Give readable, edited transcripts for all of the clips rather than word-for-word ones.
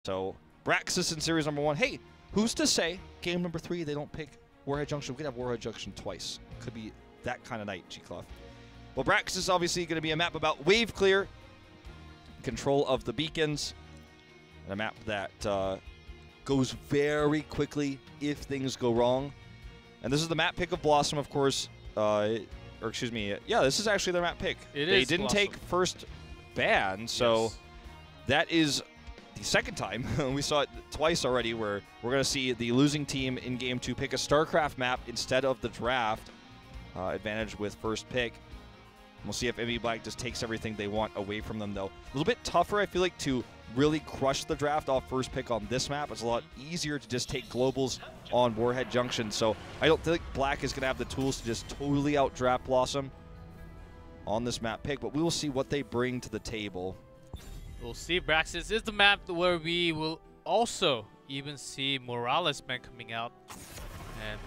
So Braxis in series number 1. Hey, who's to say game number 3 they don't pick Warhead Junction? We could have Warhead Junction twice. Could be that kind of night, G-Clough. Well, Braxis is obviously going to be a map about wave clear, control of the beacons, and a map that goes very quickly if things go wrong. And this is the map pick of BlossoM, of course. Or excuse me, yeah, this is actually their map pick. They didn't take first ban, so yes. That is the second time. We saw it twice already where we're going to see the losing team in Game 2 pick a StarCraft map instead of the draft. Advantage with first pick. We'll see if MV Black just takes everything they want away from them, though. A little bit tougher, I feel like, to really crush the draft off first pick on this map. It's a lot easier to just take globals on Warhead Junction, so I don't think Black is going to have the tools to just totally out-draft BlossoM on this map pick, but we will see what they bring to the table. We'll see. Braxis is the map where we will also even see Morales man coming out. And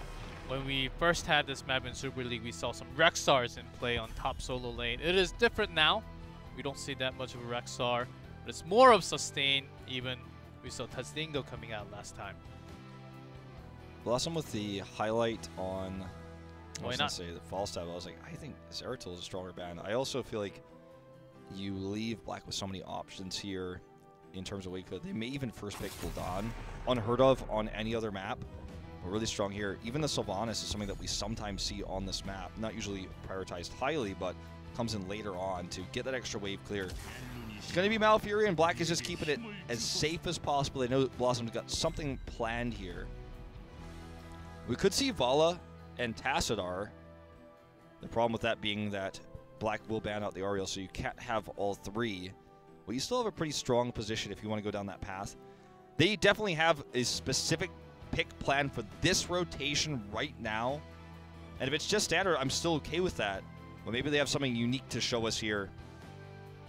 when we first had this map in Super League, we saw some Rexars in play on top solo lane. It is different now. We don't see that much of a Rexar, but it's more of sustain. Even we saw Tazdingo coming out last time. BlossoM with the highlight on, I was Why not? Say the Falstaff. I was like, I think Zeratul is a stronger ban. I also feel like you leave Black with so many options here in terms of Wakefield. They may even first pick Gul'dan, unheard of on any other map. But really strong here. Even the Sylvanas is something that we sometimes see on this map. Not usually prioritized highly, but comes in later on to get that extra wave clear. It's going to be Malfury, and Black is just keeping it as safe as possible. They know that BlossoM's got something planned here. We could see Vala and Tassadar. The problem with that being that Black will ban out the Ariel, so you can't have all three. But you still have a pretty strong position if you want to go down that path. They definitely have a specific pick plan for this rotation right now. And if it's just standard, I'm still okay with that. But maybe they have something unique to show us here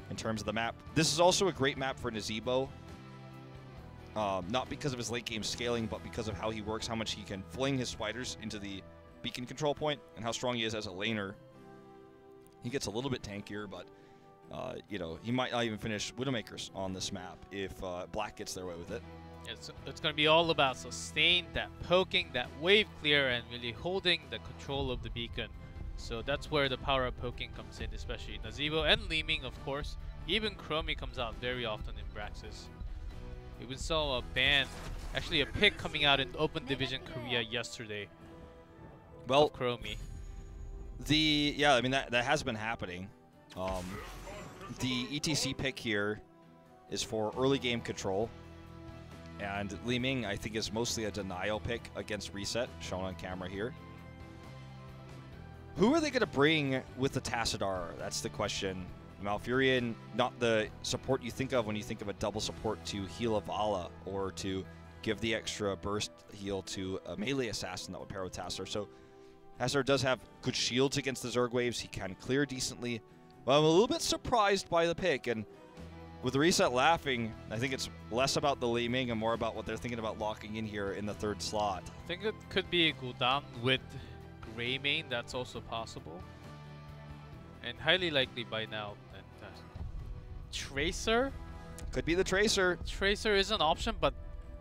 in terms of the map. This is also a great map for Nazeebo. Not because of his late game scaling, but because of how he works, how much he can fling his spiders into the beacon control point, and how strong he is as a laner. He gets a little bit tankier, but you know, he might not even finish Widowmakers on this map if Black gets their way with it. It's going to be all about sustain, that poking, that wave clear, and really holding the control of the beacon. So that's where the power of poking comes in, especially Nazeebo and Li-Ming, of course. Even Chromie comes out very often in Braxis. We even saw a ban, actually a pick coming out in Open Division Korea yesterday. Well, Chromie. Yeah, I mean that has been happening. The ETC pick here is for early game control. And Li-Ming, I think, is mostly a denial pick against Reset, shown on camera here. Who are they going to bring with the Tassadar? That's the question. Malfurion, not the support you think of when you think of a double support to heal a Vala or to give the extra burst heal to a melee assassin that would pair with Tassadar. So Tassadar does have good shields against the Zerg waves. He can clear decently. But I'm a little bit surprised by the pick. And with the Reset laughing, I think it's less about the Li-Ming and more about what they're thinking about locking in here in the third slot. I think it could be Gul'dan with Greymane. That's also possible. And highly likely by now. And, Tracer? Could be the Tracer. Tracer is an option, but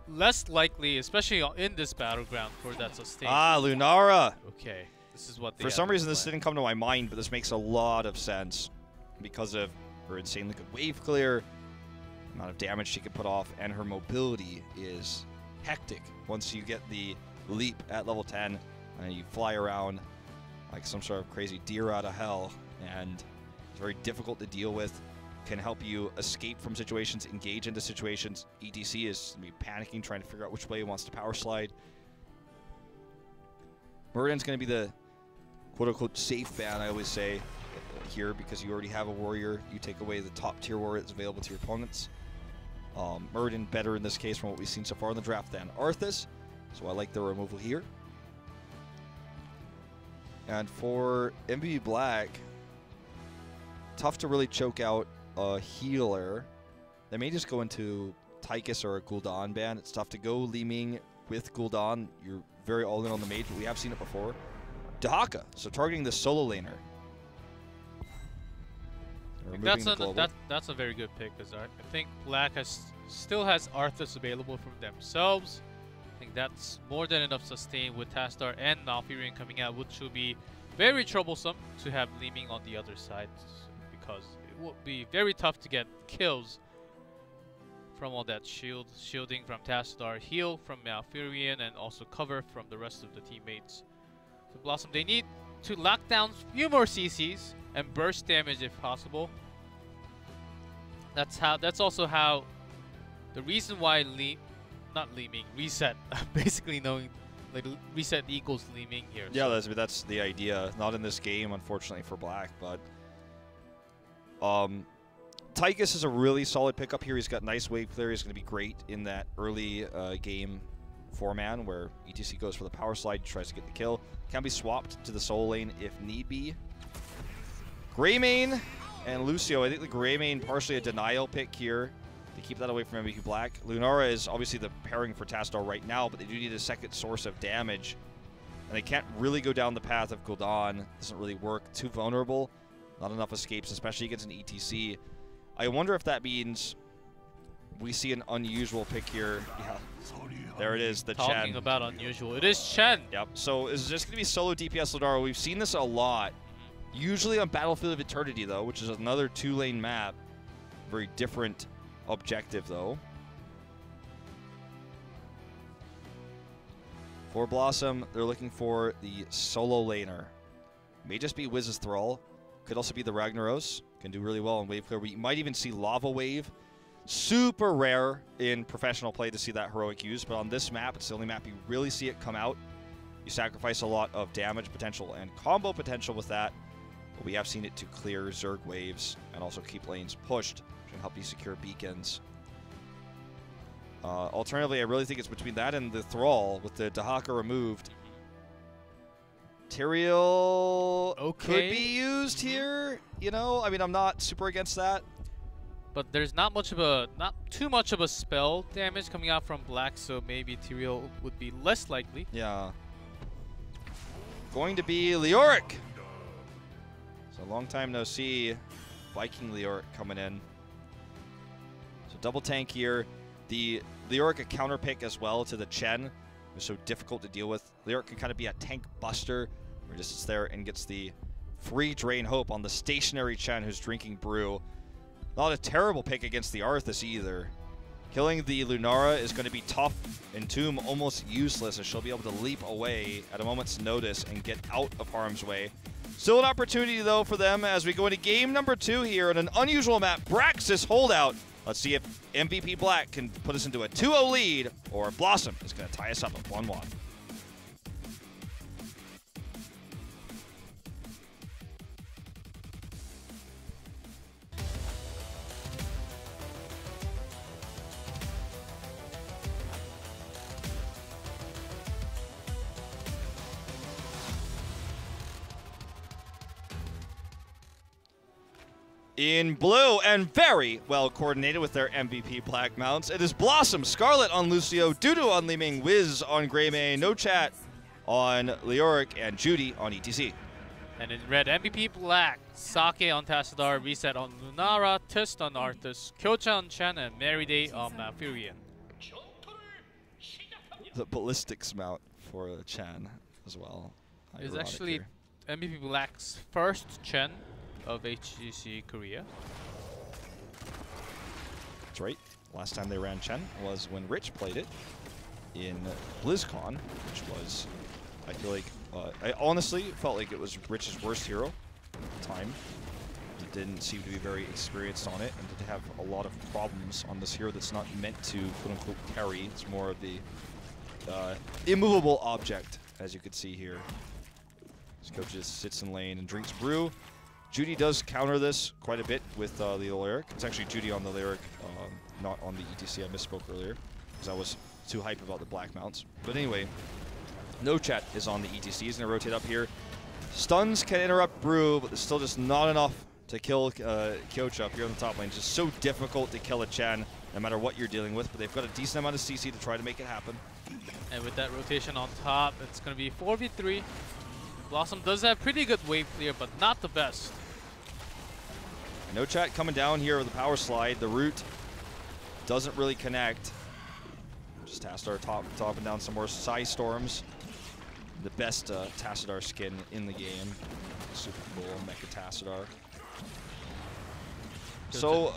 less likely, especially in this battleground, for that sustain. Ah, Lunara. Okay, this is what they For some reason, this didn't come to my mind, but this makes a lot of sense because of her insanely good wave clear, amount of damage she can put off, and her mobility is hectic once you get the leap at level 10 and you fly around like some sort of crazy deer out of hell, and it's very difficult to deal with. Can help you escape from situations, engage into situations. ETC is going to be panicking, trying to figure out which way he wants to power slide. Muradin's going to be the quote-unquote safe ban, I always say, here, because you already have a warrior. You take away the top tier warrior that's available to your opponents. Muradin better in this case from what we've seen so far in the draft than Arthas, so I like the removal here. And for MVB Black, tough to really choke out a healer. They may just go into Tychus or a Gul'dan ban. It's tough to go Li-Ming with Gul'dan. You're very all in on the mage, but we have seen it before. Dahaka, so targeting the solo laner. removing the global. That's a very good pick, because I think Black still has Arthas available from themselves. I think that's more than enough sustain with Tastar and Malfurion coming out, which will be very troublesome to have Leeming on the other side, because it will be very tough to get kills from all that shielding from Tastar, heal from Malfurion, and also cover from the rest of the teammates. So BlossoM, they need to lock down a few more CCs and burst damage if possible. That's also how the reason why Reset basically knowing like Reset equals Leeming here. Yeah, that's the idea. Not in this game, unfortunately for Black, but Tychus is a really solid pickup here. He's got nice wave clear. He's going to be great in that early game 4-man where ETC goes for the power slide, tries to get the kill. Can be swapped to the solo lane if need be. Greymane and Lucio. I think the Greymane partially a denial pick here to keep that away from MVP Black. Lunara is obviously the pairing for Tastar right now, but they do need a second source of damage. And they can't really go down the path of Gul'dan. Doesn't really work. Too vulnerable. Not enough escapes, especially against an ETC. I wonder if that means we see an unusual pick here. Yeah, there it is, the Chen. Talking about unusual, it is Chen. Yep, so is just going to be solo DPS Lunara. We've seen this a lot. Usually on Battlefield of Eternity, though, which is another 2-lane map. Very different objective, though. For BlossoM, they're looking for the solo laner. May just be Wiz's Thrall. Could also be the Ragnaros. Can do really well in wave clear. We might even see Lava Wave. Super rare in professional play to see that heroic use, but on this map, it's the only map you really see it come out. You sacrifice a lot of damage potential and combo potential with that, but we have seen it to clear Zerg waves and also keep lanes pushed, which can help you secure beacons. Alternatively, I really think it's between that and the Thrall with the Dahaka removed. Tyrael could be used here, you know? I mean, I'm not super against that. But there's not too much of a spell damage coming out from Black, so maybe Tyrael would be less likely. Yeah. Going to be Leoric. So long time no see. Viking Leoric coming in. So double tank here. The Leoric a counter pick as well to the Chen. It was so difficult to deal with. Leoric can kind of be a tank buster, where he just sits there and gets the free Drain Hope on the stationary Chen who's drinking brew. Not a terrible pick against the Arthas either. Killing the Lunara is going to be tough, and Tomb almost useless as she'll be able to leap away at a moment's notice and get out of harm's way. Still an opportunity though for them as we go into game number 2 here on an unusual map, Braxis Holdout. Let's see if MVP Black can put us into a 2-0 lead, or BlossoM is going to tie us up at 1-1. In blue, and very well coordinated with their MVP Black mounts, it is BlossoM, Scarlet on Lucio, Dudu on Leeming, Wiz on Greymane, No Chat on Leoric, and Judy on ETC. And in red, MVP Black, Sake on Tassadar, Reset on Lunara, Tist on Arthas, Kyocha on Chen, and Meriday on Malfurion. The ballistics mount for Chen as well. It's actually MVP Black's first Chen of HGC Korea. That's right. Last time they ran Chen was when Rich played it in BlizzCon, which was, I feel like, I honestly felt like it was Rich's worst hero at the time. He didn't seem to be very experienced on it and did have a lot of problems on this hero that's not meant to quote-unquote carry. It's more of the immovable object, as you could see here. This coach just sits in lane and drinks brew. Judy does counter this quite a bit with the Lyric. It's actually Judy on the Lyric, not on the ETC. I misspoke earlier because I was too hype about the black mounts. But anyway, No Chat is on the ETC. He's going to rotate up here. Stuns can interrupt Brew, but there's still just not enough to kill Kyocha up here on the top lane. It's just so difficult to kill a Chen no matter what you're dealing with, but they've got a decent amount of CC to try to make it happen. And with that rotation on top, it's going to be 4v3. BlossoM does have pretty good wave clear, but not the best. No chat coming down here with the power slide. The root doesn't really connect. Just Tassadar topping down some more Psy Storms. The best Tassadar skin in the game. Super cool, Mecha Tassadar. So,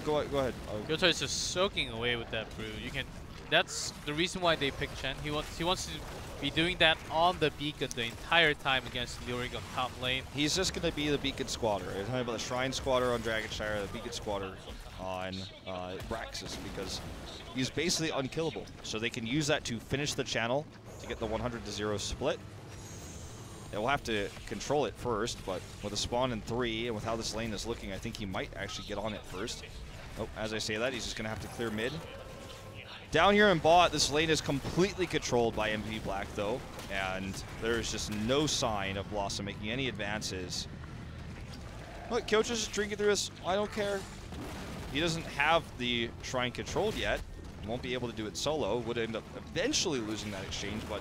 go ahead. Gyota is just soaking away with that brew. You can. That's the reason why they picked Chen. He wants to be doing that on the beacon the entire time against Leoric on top lane. He's just going to be the beacon squatter. I'm talking about the Shrine squatter on Dragonshire, the beacon squatter on Braxis, because he's basically unkillable. So they can use that to finish the channel to get the 100-0 split. They'll have to control it first, but with a spawn in 3 and with how this lane is looking, I think he might actually get on it first. Oh, as I say that, he's just going to have to clear mid. Down here in bot, this lane is completely controlled by MVP Black, though, and there's just no sign of BlossoM making any advances. Look, Kyocho's just drinking through this. I don't care. He doesn't have the Shrine controlled yet. He won't be able to do it solo. Would end up eventually losing that exchange, but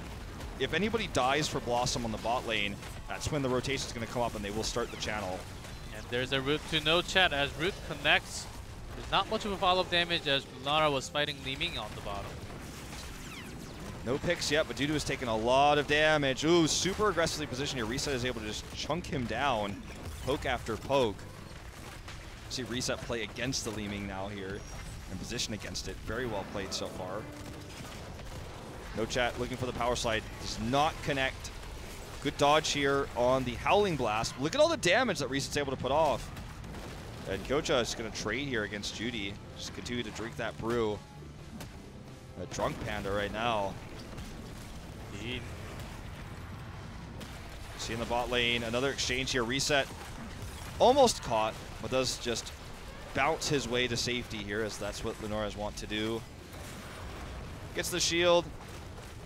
if anybody dies for BlossoM on the bot lane, that's when the rotation is going to come up and they will start the channel. And there's a root to no chat as root connects. There's not much of a follow-up damage as Lunara was fighting Li Ming on the bottom. No picks yet, but Dudu is taking a lot of damage. Ooh, super aggressively positioned here. Reset is able to just chunk him down, poke after poke. See Reset play against the Li Ming now here and position against it. Very well played so far. No chat looking for the power slide. Does not connect. Good dodge here on the Howling Blast. Look at all the damage that Reset's able to put off. And Kyocha is going to trade here against Judy. Just continue to drink that brew. A drunk panda right now. Indeed. See in the bot lane, another exchange here. Reset almost caught, but does just bounce his way to safety here, as that's what Lunoras want to do. Gets the shield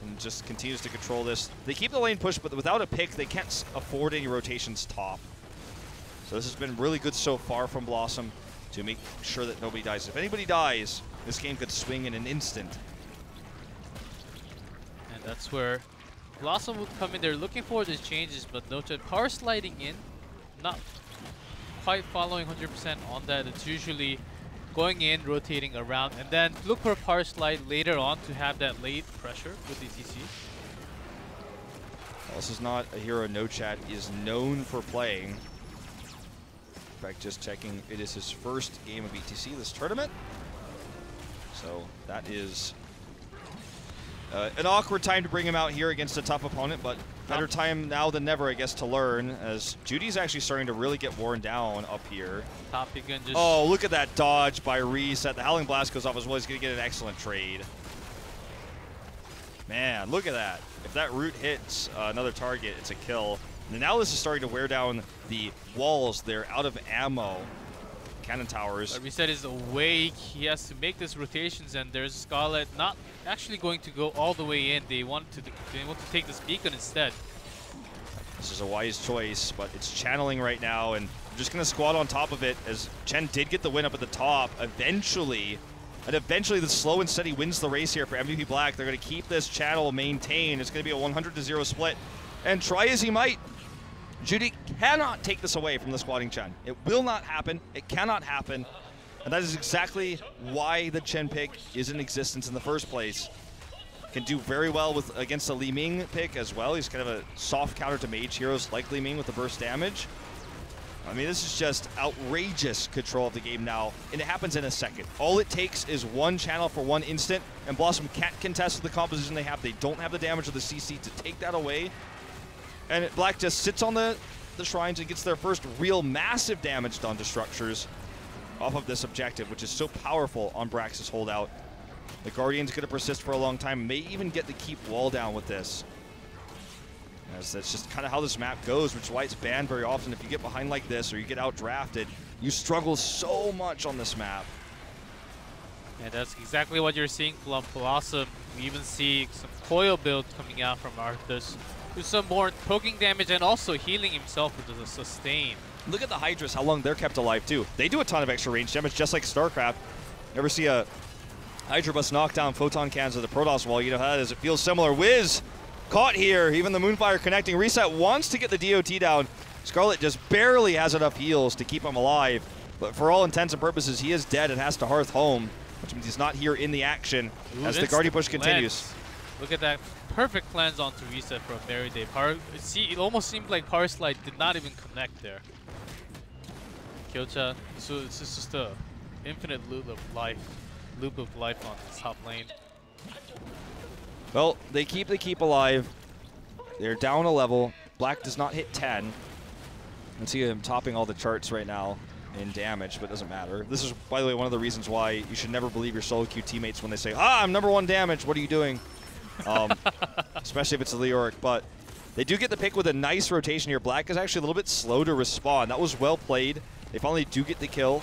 and just continues to control this. They keep the lane pushed, but without a pick, they can't afford any rotations top. So this has been really good so far from BlossoM to make sure that nobody dies. If anybody dies, this game could swing in an instant. And that's where BlossoM would come in. They're looking for these changes, but no chat. Power sliding in, not quite following 100% on that. It's usually going in, rotating around, and then look for a power slide later on to have that late pressure with the TC. Well, this is not a hero No Chat is known for playing. In fact, just checking, it is his first game of ETC this tournament. So that is an awkward time to bring him out here against a tough opponent, but better time now than never, I guess, to learn, as Judy's actually starting to really get worn down up here. Top you can just... Oh, look at that dodge by Reset. The Howling Blast goes off as well. He's going to get an excellent trade. Man, look at that. If that root hits another target, it's a kill. And now this is starting to wear down the walls. They're out of ammo. Cannon towers. But Reset is awake. He has to make these rotations, and there's Scarlet not actually going to go all the way in. They want to take this beacon instead. This is a wise choice, but it's channeling right now, and I'm just going to squat on top of it, as Chen did get the win up at the top eventually. And eventually the slow and steady wins the race here for MVP Black. They're going to keep this channel maintained. It's going to be a 100-0 split. And try as he might, Judy cannot take this away from the squatting Chen. It will not happen. It cannot happen. And that is exactly why the Chen pick is in existence in the first place. Can do very well against the Li Ming pick as well. He's kind of a soft counter to mage heroes like Li Ming with the burst damage. I mean, this is just outrageous control of the game now, and it happens in a second. All it takes is one channel for one instant, and BlossoM can't contest with the composition they have. They don't have the damage of the CC to take that away. And Black just sits on the shrines and gets their first real massive damage done to structures off of this objective, which is so powerful on Brax's holdout. The Guardian's going to persist for a long time, may even get to keep wall down with this. As that's just kind of how this map goes, which is why it's banned very often. If you get behind like this or you get outdrafted, you struggle so much on this map. And that's exactly what you're seeing from BlossoM. We even see some coil build coming out from Arthas. With some more poking damage and also healing himself with the sustain. Look at the Hydras, how long they're kept alive too. They do a ton of extra range damage, just like StarCraft. Ever see a Hydra bus knock down photon cans of the Protoss wall? You know how that is. It feels similar. Wiz caught here. Even the Moonfire connecting. Reset wants to get the DOT down. Scarlet just barely has enough heals to keep him alive. But for all intents and purposes, he is dead and has to hearth home, which means he's not here in the action as the Guardian Push continues. Look at that perfect cleanse onto reset from Meriday. See, it almost seemed like Power Slide did not even connect there. Kyocha, so it's just a infinite loop of life on this top lane. Well, they keep alive. They're down a level. Black does not hit 10. You can see him topping all the charts right now in damage, but it doesn't matter. This is, by the way, one of the reasons why you should never believe your solo queue teammates when they say, I'm #1 damage, what are you doing? Especially if it's a Leoric, but they do get the pick with a nice rotation here. Black is actually a little bit slow to respond. That was well played. They finally do get the kill.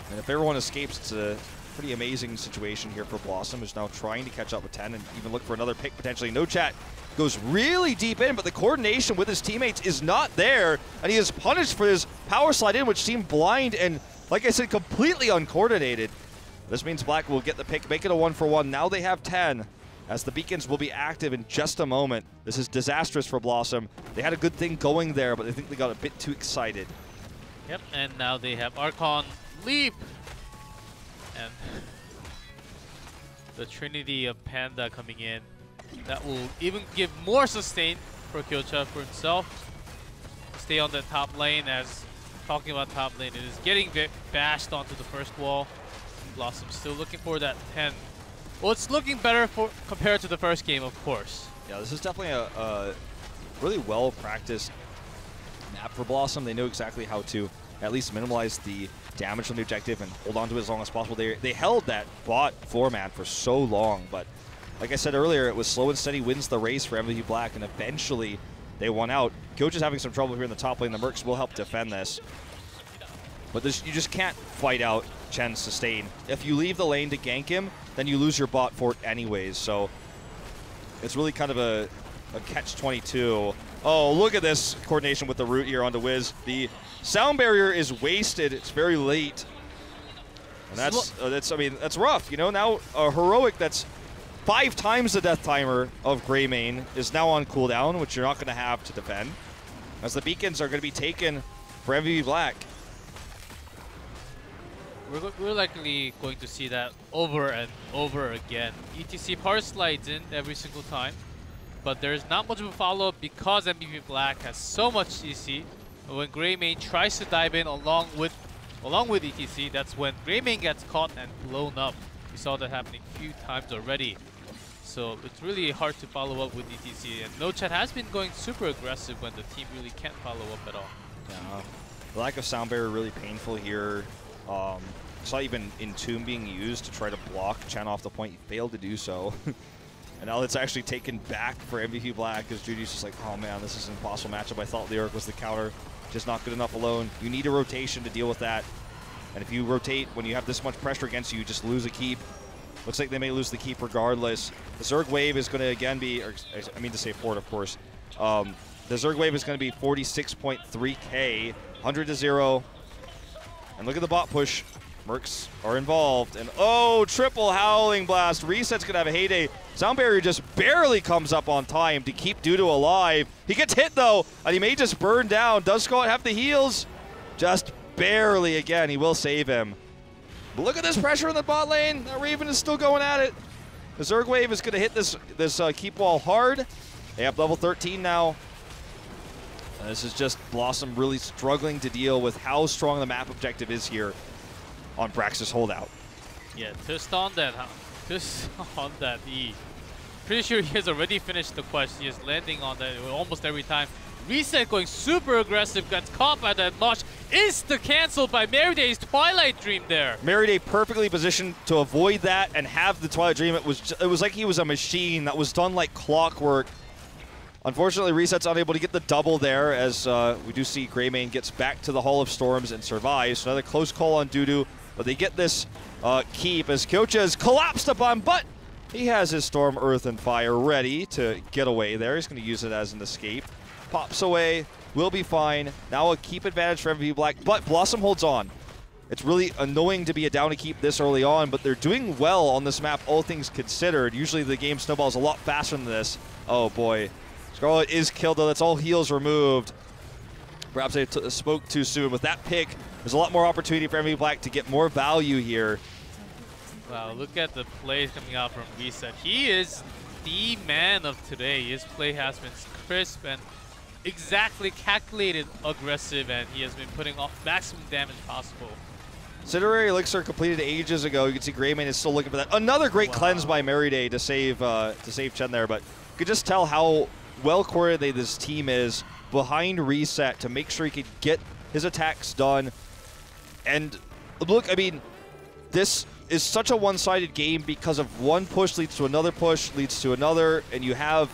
And if everyone escapes, it's a pretty amazing situation here for BlossoM, who's now trying to catch up with 10 and even look for another pick potentially. No Chat goes really deep in, but the coordination with his teammates is not there, and he is punished for his power slide in, which seemed blind and, like I said, completely uncoordinated. This means Black will get the pick, make it a 1-for-1. Now they have 10, as the beacons will be active in just a moment. This is disastrous for BlossoM. They had a good thing going there, but I think they got a bit too excited. Yep, and now they have Archon Leap. And the Trinity of Panda coming in. That will even give more sustain for Kyocha for himself. Stay on the top lane, as talking about top lane, it is getting bashed onto the first wall. BlossoM still looking for that 10. Well, it's looking better compared to the first game, of course. Yeah, this is definitely a really well-practiced map for BlossoM. They know exactly how to at least minimize the damage from the objective and hold on to it as long as possible. They held that bot format for so long, but like I said earlier, it was slow and steady wins the race for MVP Black, and eventually they won out. Coach is having some trouble here in the top lane. The Mercs will help defend this. But you just can't fight out Chen's sustain. If you leave the lane to gank him, then you lose your bot fort anyways. So it's really kind of a catch-22. Oh, look at this coordination with the root here onto Wiz. The sound barrier is wasted. It's very late. And that's rough. You know, now a heroic that's 5 times the death timer of Greymane is now on cooldown, which you're not going to have to defend, as the beacons are going to be taken for MVP Black. We're likely going to see that over and over again. ETC power slides in every single time, but there's not much of a follow-up because MVP Black has so much CC. When Greymane tries to dive in along with ETC, that's when Greymane gets caught and blown up. We saw that happening a few times already. So it's really hard to follow up with ETC, and No Chat has been going super aggressive when the team really can't follow up at all. Yeah, the lack of sound barrier really painful here. Saw even Entomb being used to try to block Chen off the point. He failed to do so. And now it's actually taken back for MVP Black, because Judy's just like, oh man, this is an impossible matchup. I thought Lyric was the counter, just not good enough alone. You need a rotation to deal with that. And if you rotate when you have this much pressure against you, you just lose a keep. Looks like they may lose the keep regardless. The Zerg wave is going to again be, or I mean to say Ford, of course. The Zerg wave is going to be 46.3k, 100-0. And look at the bot push. Mercs are involved. And oh, triple Howling Blast. Reset's going to have a heyday. Sound barrier just barely comes up on time to keep Dudu alive. He gets hit though, and he may just burn down. Does Scott have the heals? Just barely again. He will save him. But look at this pressure in the bot lane. That Raven is still going at it. The Zerg wave is going to hit this keep wall hard. They have level 13 now. And this is just BlossoM really struggling to deal with how strong the map objective is here on Brax's holdout. Yeah, just on that E. Pretty sure he has already finished the quest. He is landing on that almost every time. Reset going super aggressive, gets caught by that Mosh. Insta-canceled by Meriday's Twilight Dream there. Meriday perfectly positioned to avoid that and have the Twilight Dream. It was like he was a machine that was done like clockwork. Unfortunately, Reset's unable to get the double there, as we do see Greymane gets back to the Hall of Storms and survives. So another close call on Dudu, but they get this keep as Kyocha is collapsed upon, but he has his Storm, Earth, and Fire ready to get away there. He's going to use it as an escape. Pops away, will be fine. Now a keep advantage for MVP Black, but BlossoM holds on. It's really annoying to be a down to keep this early on, but they're doing well on this map, all things considered. Usually the game snowballs a lot faster than this. Oh boy. Scarlet is killed though, that's all heals removed. Perhaps I spoke too soon. With that pick, There's a lot more opportunity for MVP Black to get more value here. Wow, look at the plays coming out from Reset. He is the man of today. His play has been crisp and exactly calculated aggressive, and he has been putting off maximum damage possible. Cinerary Elixir completed ages ago. You can see Greymane is still looking for that. Another great cleanse by Meriday to save Chen there, but you could just tell how well coordinated this team is behind Reset to make sure he could get his attacks done. And look, I mean, this is such a one-sided game because of one push leads to another push, leads to another, and you have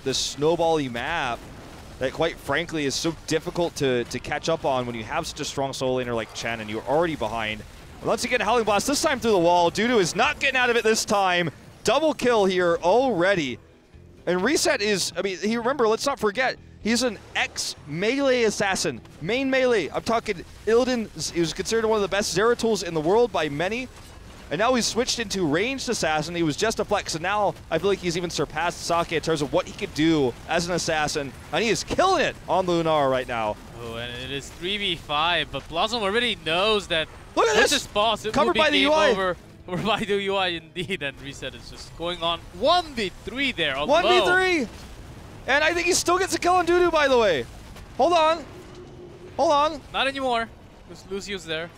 this snowball-y map that, quite frankly, is so difficult to catch up on when you have such a strong solo laner like Chen and you're already behind. Once again, Howling Blast, this time through the wall. Dudu is not getting out of it this time. Double kill here already. And Reset is, I mean, remember, let's not forget, he's an ex-melee assassin. Main melee. I'm talking Illidan. He was considered one of the best Zeratul in the world by many. And now he's switched into ranged assassin. He was just a flex, and now I feel like he's even surpassed Sake in terms of what he could do as an assassin. And he is killing it on Lunara right now. Oh, and it is 3v5, but BlossoM already knows that look at this boss, it covered will by be the game UI. over by the UI indeed, and Reset is just going on 1v3 there. 1v3! And I think he still gets a kill on Dudu, by the way. Hold on. Hold on. Not anymore. Lucio's there.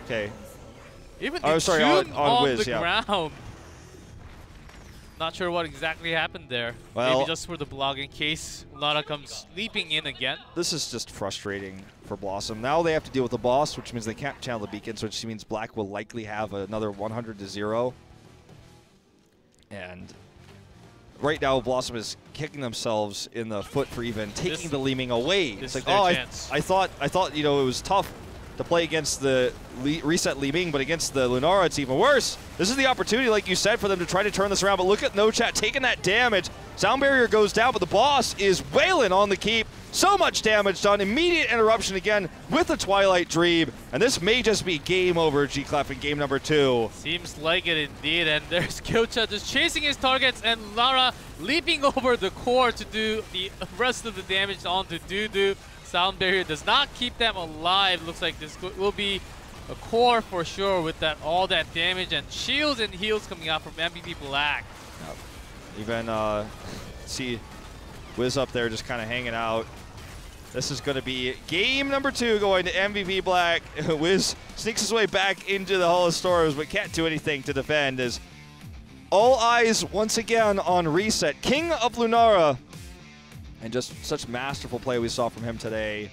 Okay. Even oh, sorry, on Wiz, the ground. Not sure what exactly happened there. Well, maybe just for the blog in case Lara comes leaping in again. This is just frustrating for BlossoM. Now they have to deal with the boss, which means they can't channel the beacons, which means Black will likely have another 100-0. And right now, BlossoM is kicking themselves in the foot for even taking the Li Ming away. It's like, oh, I thought, you know, it was tough to play against the Reset Li Ming, but against the Lunara, it's even worse. This is the opportunity, like you said, for them to try to turn this around, but look at No Chat taking that damage. Sound barrier goes down, but the boss is wailing on the keep. So much damage done. Immediate interruption again with the Twilight Dream, and this may just be game over, G-Clef, in game number 2. Seems like it indeed, and there's Kyocha just chasing his targets, and Lara leaping over the core to do the rest of the damage onto Dudu. Sound barrier does not keep them alive. Looks like this will be a core for sure with that all that damage and shields and heals coming out from MVP Black. Yep. Even see Wiz up there just kind of hanging out. This is going to be game number 2 going to MVP Black. Wiz sneaks his way back into the Hall of Storms, but can't do anything to defend as all eyes once again on Reset, King of Lunara. And just such masterful play we saw from him today.